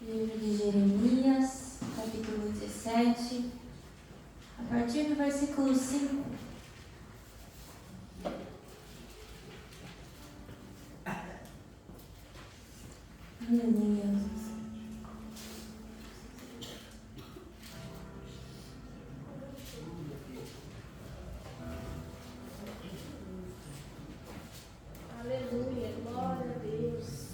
Livro de Jeremias, capítulo 17, a partir do versículo 5. Aleluia. Aleluia, glória a Deus.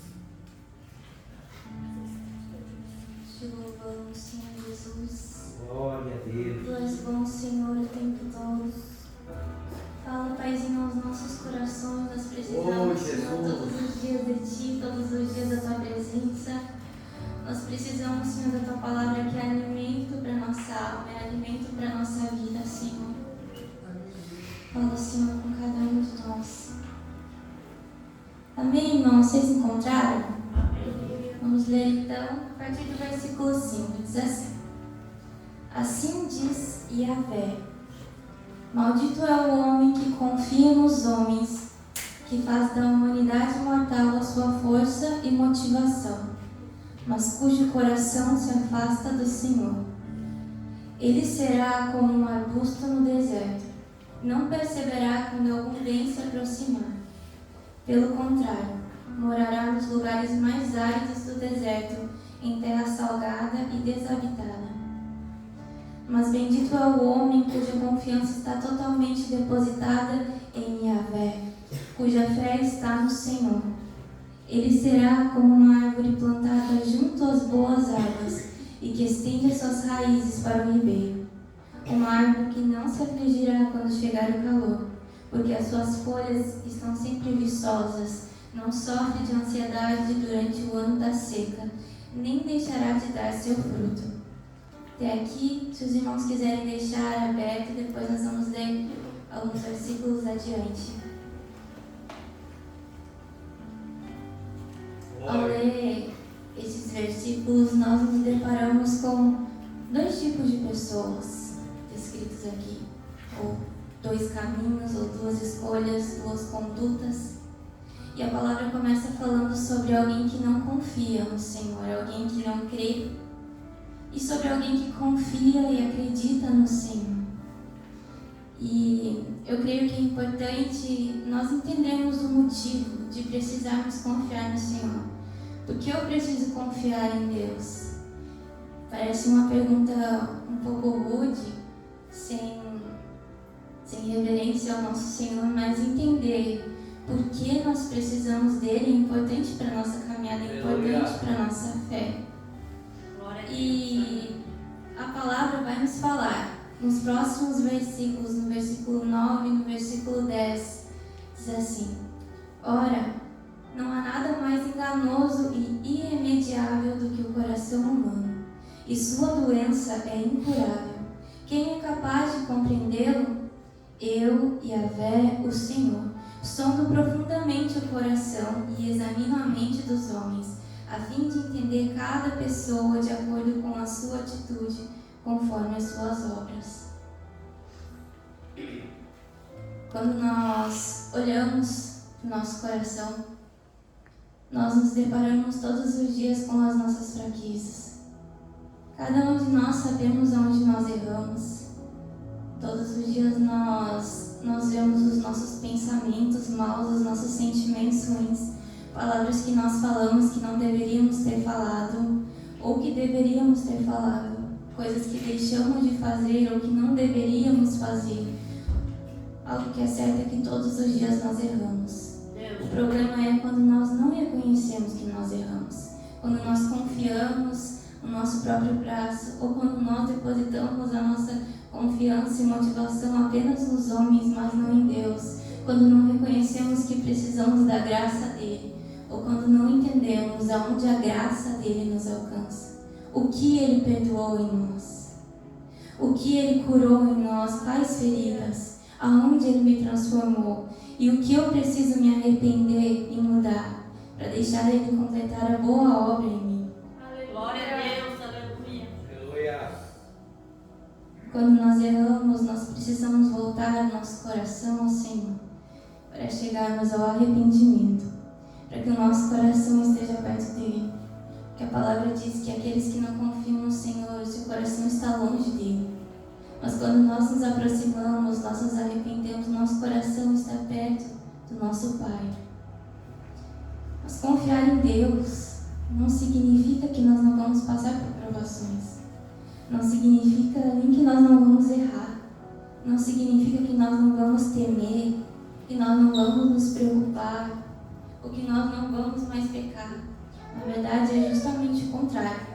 Te louvamos, Senhor Jesus. Glória a Deus. Tu és bom, Senhor, o tempo todo. Fala, Paizinho, aos nossos corações. Nós precisamos, Senhor, todos os dias de Ti, todos os dias da Tua presença. Nós precisamos, Senhor, da Tua palavra, que é alimento para nossa alma, é alimento para nossa vida, Senhor. Fala, Senhor, com cada um de nós. Amém, irmãos? Vocês encontraram? Vamos ler então a partir do versículo 5. Diz assim: Assim diz Yahvé: Maldito é o homem que confia nos homens, que faz da humanidade mortal a sua força e motivação, mas cujo coração se afasta do Senhor. Ele será como um arbusto no deserto, não perceberá quando algum bem se aproximar. Pelo contrário, morará nos lugares mais áridos do deserto, em terra salgada e desabitada. Mas bendito é o homem cuja confiança está totalmente depositada em Yahvé, cuja fé está no Senhor. Ele será como uma árvore plantada junto às boas águas e que estende as suas raízes para o ribeiro. Uma árvore que não se afligirá quando chegar o calor, porque as suas folhas estão sempre viçosas, não sofre de ansiedade durante o ano da seca, nem deixará de dar seu fruto. Até aqui, se os irmãos quiserem deixar aberto, depois nós vamos ler alguns versículos adiante. Ao ler esses versículos, nós nos deparamos com dois tipos de pessoas descritos aqui, ou dois caminhos, ou duas escolhas, duas condutas. E a palavra começa falando sobre alguém que não confia no Senhor, alguém que não crê, e sobre alguém que confia e acredita no Senhor. E eu creio que é importante nós entendermos o motivo de precisarmos confiar no Senhor. Por que eu preciso confiar em Deus? Parece uma pergunta um pouco rude, sem reverência ao nosso Senhor, mas entender por que nós precisamos dele é importante para a nossa caminhada, é importante para a nossa fé. E a palavra vai nos falar nos próximos versículos, no versículo 9 e no versículo 10, diz assim: Ora, não há nada mais enganoso e irremediável do que o coração humano, e sua doença é incurável. Quem é capaz de compreendê-lo? Eu, Yahvé, o Senhor, sondo profundamente o coração e examino a mente dos homens, a fim de entender cada pessoa de acordo com a sua atitude, conforme as suas obras. Quando nós olhamos para o nosso coração, nós nos deparamos todos os dias com as nossas fraquezas. Cada um de nós sabemos onde nós erramos. Todos os dias nós vemos os nossos pensamentos maus, os nossos sentimentos ruins, palavras que nós falamos que não deveríamos ter falado, ou que deveríamos ter falado, coisas que deixamos de fazer ou que não deveríamos fazer. Algo que é certo é que todos os dias nós erramos. O problema é quando nós não reconhecemos que nós erramos, quando nós confiamos no nosso próprio braço, ou quando nós depositamos a nossa confiança e motivação apenas nos homens, mas não em Deus, quando não reconhecemos que precisamos da graça dele, ou quando não entendemos aonde a graça dele nos alcança, o que ele perdoou em nós, o que ele curou em nós, quais feridas, aonde ele me transformou, e o que eu preciso me arrepender e mudar, para deixar ele completar a boa obra em mim. Glória a Deus, aleluia. Aleluia. Quando nós erramos, nós precisamos voltar nosso coração ao Senhor, para chegarmos ao arrependimento, para que o nosso coração esteja perto dele, que a palavra diz que aqueles que não confiam no Senhor, seu coração está longe dele. Mas quando nós nos aproximamos, nós nos arrependemos, nosso coração está perto do nosso Pai. Mas confiar em Deus não significa que nós não vamos passar por provações. Não significa nem que nós não vamos errar. Não significa que nós não vamos temer, que nós não vamos nos preocupar, ou que nós não vamos mais pecar. Na verdade, é justamente o contrário.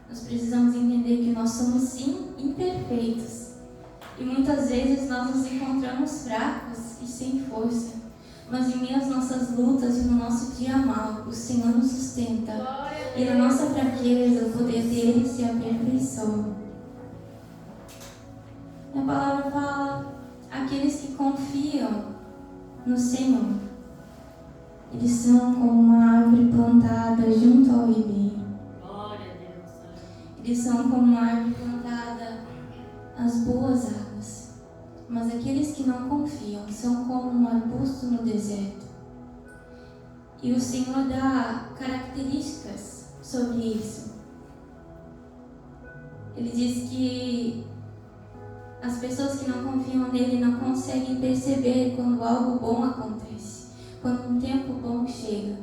Nós precisamos entender que nós somos sim imperfeitos. E muitas vezes nós nos encontramos fracos e sem força. Mas em meio às nossas lutas e no nosso dia mal, o Senhor nos sustenta. E na nossa fraqueza, o poder dele se aperfeiçoa. A palavra fala, aqueles que confiam no Senhor, eles são como uma árvore plantada junto ao ribeiro. Eles são como uma árvore plantada às boas águas. Mas aqueles que não confiam são como um arbusto no deserto. E o Senhor dá características sobre isso. Ele diz que as pessoas que não confiam nele não conseguem perceber quando algo bom acontece, quando um tempo bom chega.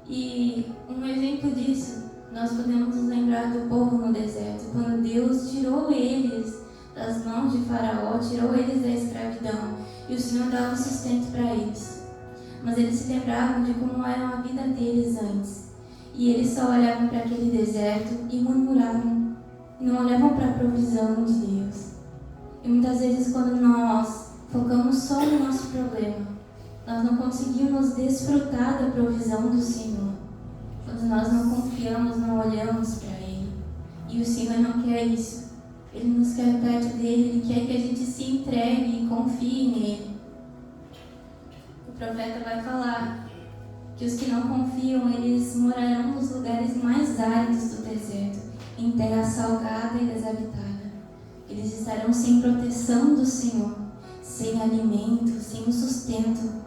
E um exemplo disso, nós podemos nos lembrar do povo no deserto, quando Deus tirou eles das mãos de Faraó, tirou eles da escravidão, e o Senhor dava sustento para eles. Mas eles se lembravam de como era a vida deles antes, e eles só olhavam para aquele deserto e murmuravam, e não olhavam para a provisão de Deus. E muitas vezes, quando nós focamos só no nosso problema, nós não conseguimos desfrutar da provisão do Senhor. Quando nós não confiamos, não olhamos para Ele. E o Senhor não quer isso. Ele nos quer perto dele, Ele quer que a gente se entregue e confie nele. O profeta vai falar que os que não confiam, eles morarão nos lugares mais áridos do deserto, em terra salgada e desabitada. Eles estarão sem proteção do Senhor, sem alimento, sem o sustento.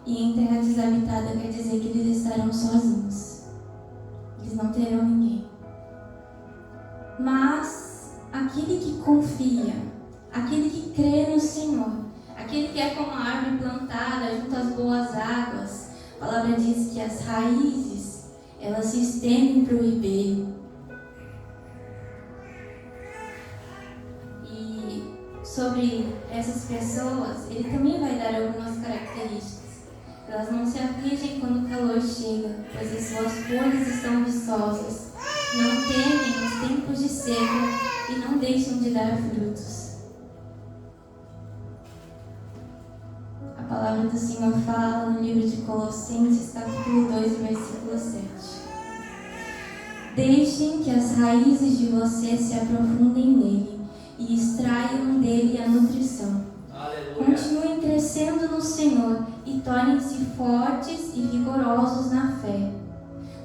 E em terra desabitada quer dizer que eles estarão sozinhos. Eles não terão ninguém. Mas aquele que confia, aquele que crê no Senhor, aquele que é como a árvore plantada junto às boas águas, a palavra diz que as raízes, elas se estendem para o ribeiro. Sobre essas pessoas, ele também vai dar algumas características. Elas não se afligem quando o calor chega, pois as suas folhas estão viçosas. Não temem os tempos de seca e não deixam de dar frutos. A palavra do Senhor fala no livro de Colossenses, capítulo 2, versículo 7. Deixem que as raízes de vocês se aprofundem nele e extraiam dele a nutrição. Aleluia. Continuem crescendo no Senhor e tornem-se fortes e vigorosos na fé,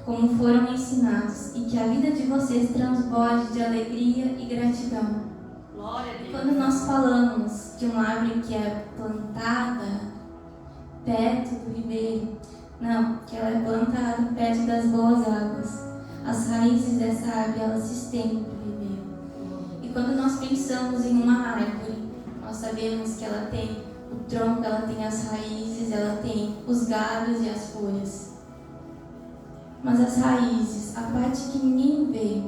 como foram ensinados, e que a vida de vocês transborde de alegria e gratidão. Glória a Deus. Quando nós falamos de uma árvore que é plantada perto do ribeiro, não, que ela é plantada perto das boas águas, as raízes dessa árvore, elas se estendem para o ribeiro. E quando nós pensamos em uma árvore, nós sabemos que ela tem o tronco, ela tem as raízes, ela tem os galhos e as folhas. Mas as raízes, a parte que ninguém vê,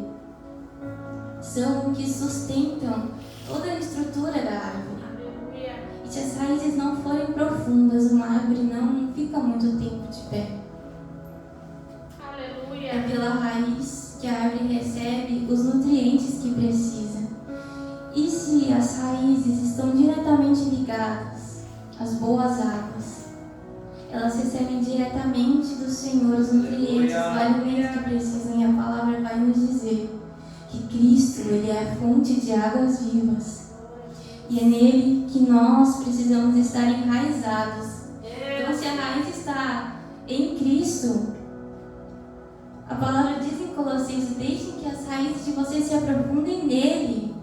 são o que sustentam toda a estrutura da árvore. E se as raízes não forem profundas, uma árvore não fica muito tempo de pé. É pela raiz que a árvore recebe os nutrientes que precisa. E se as raízes estão diretamente ligadas às boas águas, elas recebem diretamente do Senhor os nutrientes, os alimentos que precisam. E a palavra vai nos dizer que Cristo, Ele é a fonte de águas vivas. E é nele que nós precisamos estar enraizados. Então, se a raiz está em Cristo, a palavra diz em Colossenses: deixem que as raízes de vocês se aprofundem nele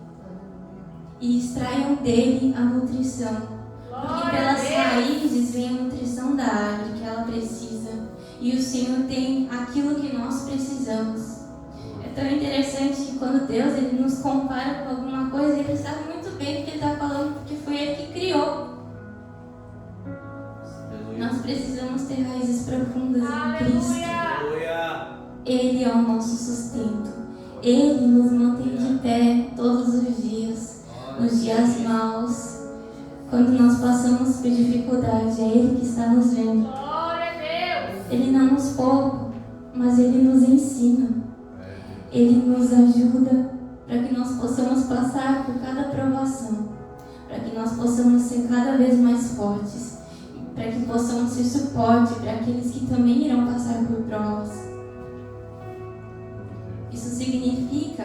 e extraiam dele a nutrição. Porque pelas raízes vem a nutrição da árvore que ela precisa. E o Senhor tem aquilo que nós precisamos. É tão interessante que quando Deus ele nos compara com alguma coisa, Ele sabe muito bem o que Ele está falando, porque foi Ele que criou. Nós precisamos ter raízes profundas em Cristo. Ele é o nosso sustento. Ele nos mantém de pé todos os dias, nos dias maus. Quando nós passamos por dificuldade, é Ele que está nos vendo. Ele não nos poupa, mas Ele nos ensina. Ele nos ajuda para que nós possamos passar por cada provação, para que nós possamos ser cada vez mais fortes, para que possamos ser suporte para aqueles que também irão passar por provas. Isso significa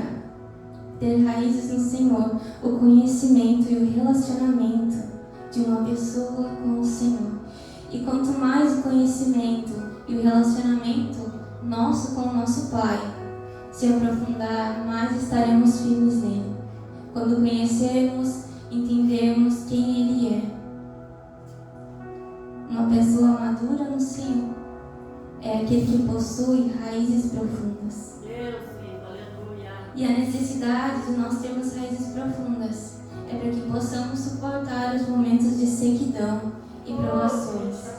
ter raízes no Senhor, o conhecimento e o relacionamento de uma pessoa com o Senhor. E quanto mais o conhecimento e o relacionamento nosso com o nosso Pai se aprofundar, mais estaremos firmes nele. Quando conhecermos, entendermos quem Ele é. Uma pessoa madura no Senhor é aquele que possui raízes profundas. E a necessidade de nós termos raízes profundas é para que possamos suportar os momentos de sequidão e provações.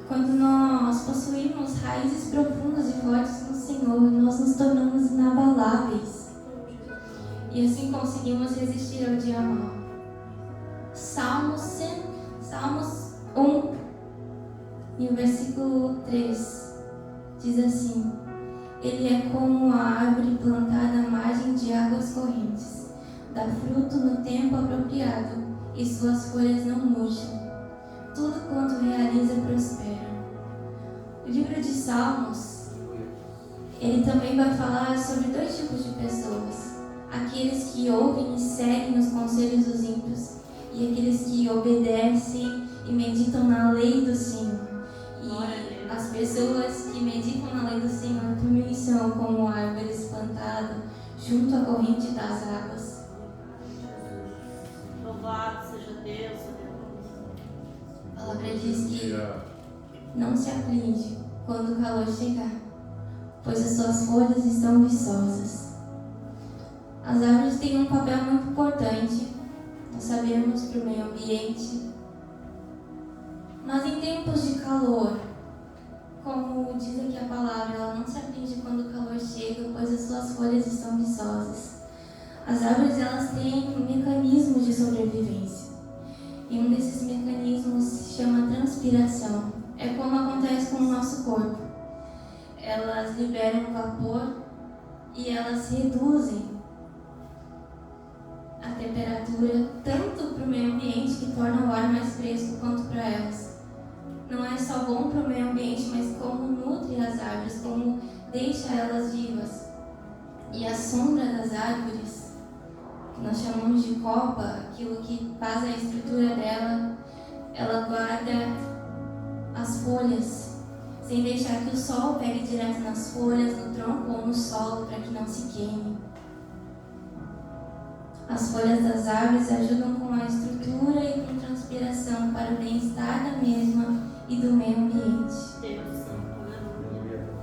Quando nós possuímos raízes profundas e fortes no Senhor, nós nos tornamos inabaláveis. E assim conseguimos resistir ao dia mau. Salmos 1, e o versículo 3, diz assim: Ele é como a árvore plantada à margem de águas correntes, dá fruto no tempo apropriado, e suas folhas não murcham. Tudo quanto realiza prospera. O livro de Salmos, ele também vai falar sobre dois tipos de pessoas: aqueles que ouvem e seguem os conselhos dos ímpios, e aqueles que obedecem e meditam na lei do Senhor. E as pessoas que meditam na lei do Senhor também são como árvores plantadas junto à corrente das águas. Louvado seja Deus. A palavra diz que não se aflige quando o calor chegar, pois as suas folhas estão viçosas. As árvores têm um papel muito importante, nós sabemos, para o meio ambiente. Mas em tempos de calor, como diz aqui a palavra, ela não se aflige quando o calor chega, pois as suas folhas estão viçosas. As árvores, elas têm mecanismos de sobrevivência. E um desses mecanismos se chama transpiração. É como acontece com o nosso corpo. Elas liberam vapor e elas reduzem a temperatura tanto para o meio ambiente, que torna o ar mais fresco, quanto para elas. Não é só bom para o meio ambiente, mas como nutre as árvores, como deixa elas vivas. E a sombra das árvores, que nós chamamos de copa, aquilo que faz a estrutura dela, ela guarda as folhas, sem deixar que o sol pegue direto nas folhas, no tronco ou no solo, para que não se queime. As folhas das árvores ajudam com a estrutura e com transpiração para o bem-estar da mesma e do meio ambiente.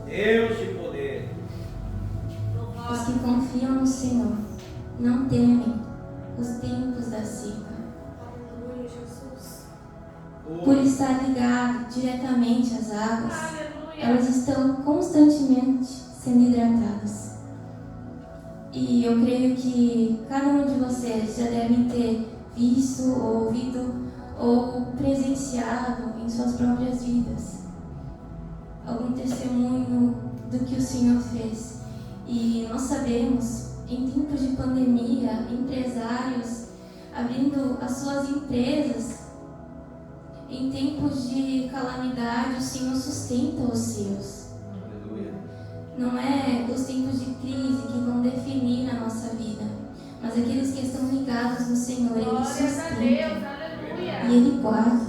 Deus de poder. Os que confiam no Senhor não temem os tempos da seca. Por estar ligado diretamente às águas, elas estão constantemente sendo hidratadas. E eu creio que cada um de vocês já devem ter visto, ouvido ou presenciado em suas próprias vidas algum testemunho do que o Senhor fez. E nós sabemos, em tempos de pandemia, empresários abrindo as suas empresas. Em tempos de calamidade, o Senhor sustenta os seus. Não é os tempos de crise que vão definir a nossa vida, mas aqueles que estão ligados no Senhor, Ele sustenta e Ele guarda.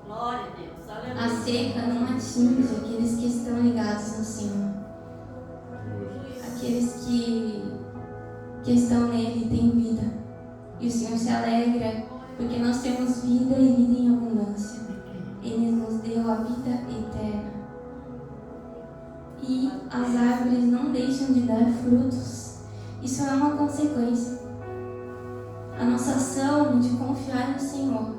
Glória a Deus, aleluia. A seca não atinge aqueles que estão ligados no Senhor. Aqueles que estão nele têm vida. E o Senhor se alegra porque nós temos vida e vida em abundância. Ele nos deu Isso é uma consequência. A nossa ação de confiar no Senhor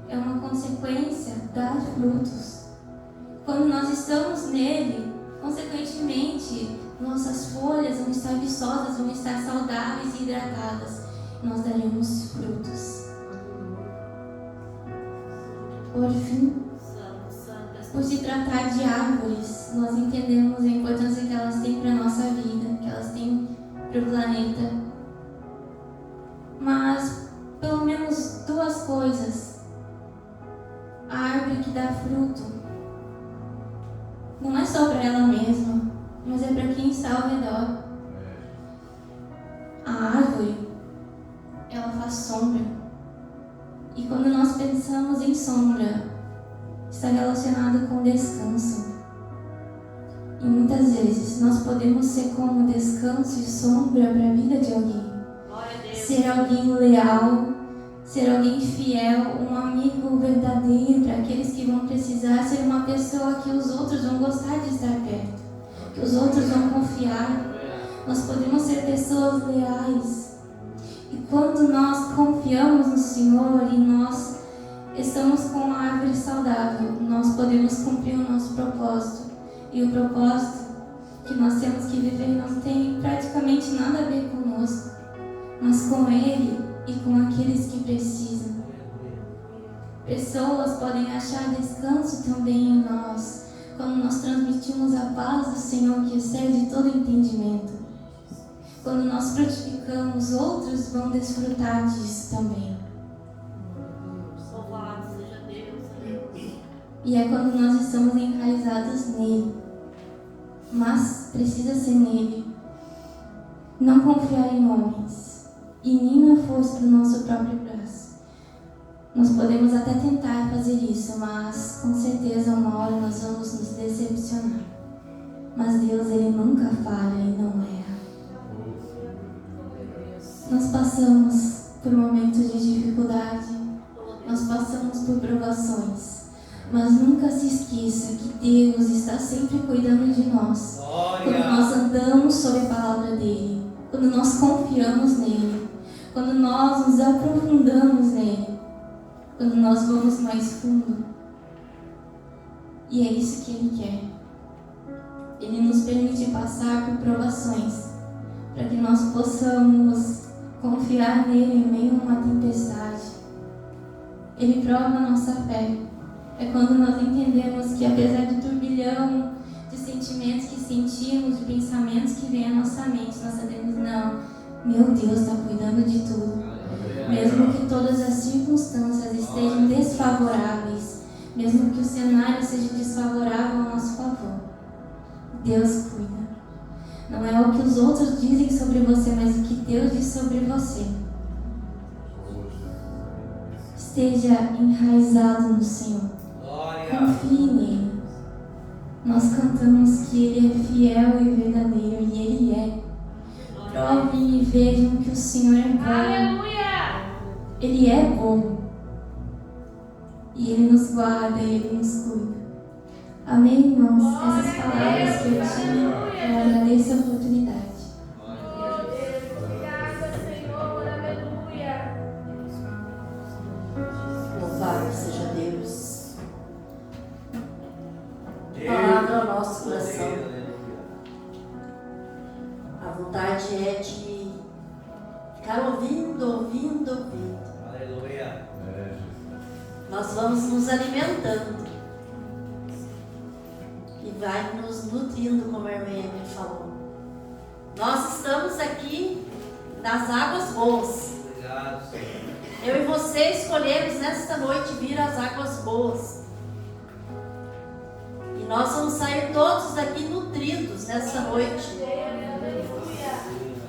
é uma consequência dar frutos. Quando nós estamos nele, consequentemente, nossas folhas vão estar viçosas, vão estar saudáveis e hidratadas. Nós daremos frutos. Por fim, por se tratar de árvores, nós entendemos a importância que elas têm para a nossa vida, que elas têm para o planeta. Mas, pelo menos duas coisas. A árvore que dá fruto não é só para ela mesma, mas é para quem está ao redor. A árvore, ela faz sombra. E quando nós pensamos em sombra, está relacionado com descanso. E muitas vezes nós podemos ser como descanso e sombra para a vida de alguém. Ser alguém leal, ser alguém fiel, um amigo verdadeiro para aqueles que vão precisar, ser uma pessoa que os outros vão gostar de estar perto, que os outros vão confiar. Nós podemos ser pessoas leais. E quando nós confiamos no Senhor e nós estamos com a árvore saudável, nós podemos cumprir o nosso propósito. E o propósito que nós temos que viver não tem praticamente nada a ver conosco, mas com Ele e com aqueles que precisam. Pessoas podem achar descanso também em nós, quando nós transmitimos a paz do Senhor que excede todo entendimento. Quando nós frutificamos, outros vão desfrutar disso também. Louvado seja Deus. E é quando nós estamos enraizados nele. Mas precisa ser nele. Não confiar em homens e nem na força do nosso próprio braço. Nós podemos até tentar fazer isso, mas com certeza uma hora nós vamos nos decepcionar. Mas Deus, Ele nunca falha e não erra. Nós passamos por momentos de dificuldade, nós passamos por provações, mas nunca se esqueça que Deus está sempre cuidando de nós. Quando nós andamos sob a palavra dEle, quando nós confiamos nele, quando nós nos aprofundamos nele, quando nós vamos mais fundo. E é isso que Ele quer. Ele nos permite passar por provações, para que nós possamos confiar nele em meio a uma tempestade. Ele prova a nossa fé. É quando nós entendemos que, apesar do turbilhão de sentimentos que sentimos, de pensamentos que vêm à nossa mente, nós sabemos, não, meu Deus está cuidando de tudo. Mesmo que todas as circunstâncias estejam desfavoráveis, mesmo que o cenário seja desfavorável ao nosso favor, Deus cuida. Não é o que os outros dizem sobre você, mas o que Deus diz sobre você. Esteja enraizado no Senhor. Confie nele. Nós cantamos que Ele é fiel e verdadeiro, e Ele é. Provem e vejam que o Senhor é bom. Aleluia! Ele é bom. E Ele nos guarda e Ele nos cuida. Amém, irmãos? Essas palavras que eu tinha, eu agradeço a oportunidade. Obrigada, Senhor, aleluia. Louvado seja Deus. Palavra ao nosso coração. A vontade é de ficar ouvindo. Aleluia. Nós vamos nos alimentando e vai nos nutrindo, como a irmã Emily falou. Nós estamos aqui nas águas boas. Obrigado, Senhor. Eu e você escolhemos nesta noite vir às águas boas. E nós vamos sair todos daqui nutridos nesta noite,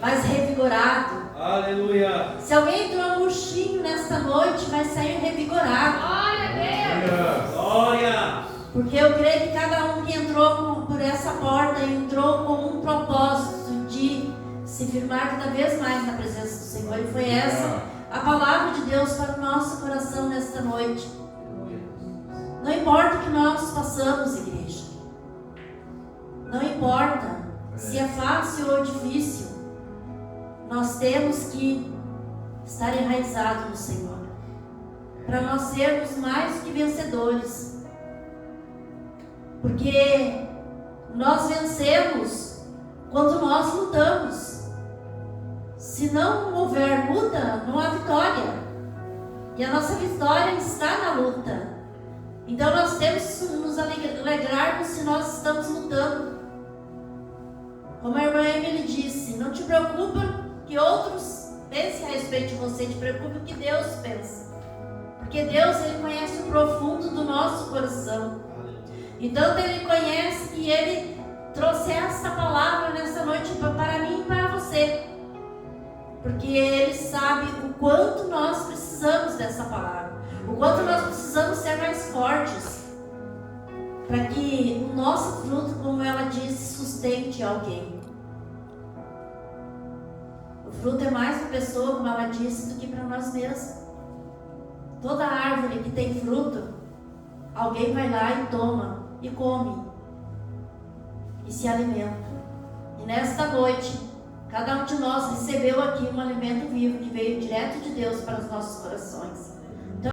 mais revigorado. Aleluia. Se alguém entrou murchinho nesta noite, vai sair revigorado. Glória. Porque eu creio que cada um que entrou por essa porta entrou com um propósito de se firmar cada vez mais na presença do Senhor. E foi essa a palavra de Deus para o nosso coração nesta noite. Não importa o que nós passamos, igreja. Não importa se é fácil ou difícil. nós temos que estar enraizados no Senhor, para nós sermos mais que vencedores, porque nós vencemos quando nós lutamos. Se não houver luta, não há vitória, e a nossa vitória está na luta. Então nós temos que nos alegrarmos se nós estamos lutando. Como a irmã Emily disse, não te preocupa que outros pensem a respeito de você, te preocupe o que Deus pensa. Porque Deus, Ele conhece o profundo do nosso coração. Então Ele conhece que Ele trouxe esta palavra nessa noite para mim e para você. Porque Ele sabe o quanto nós precisamos dessa palavra. O quanto nós precisamos ser mais fortes. Para que o nosso fruto, como ela disse, sustente alguém. O fruto é mais para a pessoa, como ela disse, do que para nós mesmos. Toda árvore que tem fruto, alguém vai lá e toma, e come, e se alimenta. E nesta noite, cada um de nós recebeu aqui um alimento vivo que veio direto de Deus para os nossos corações.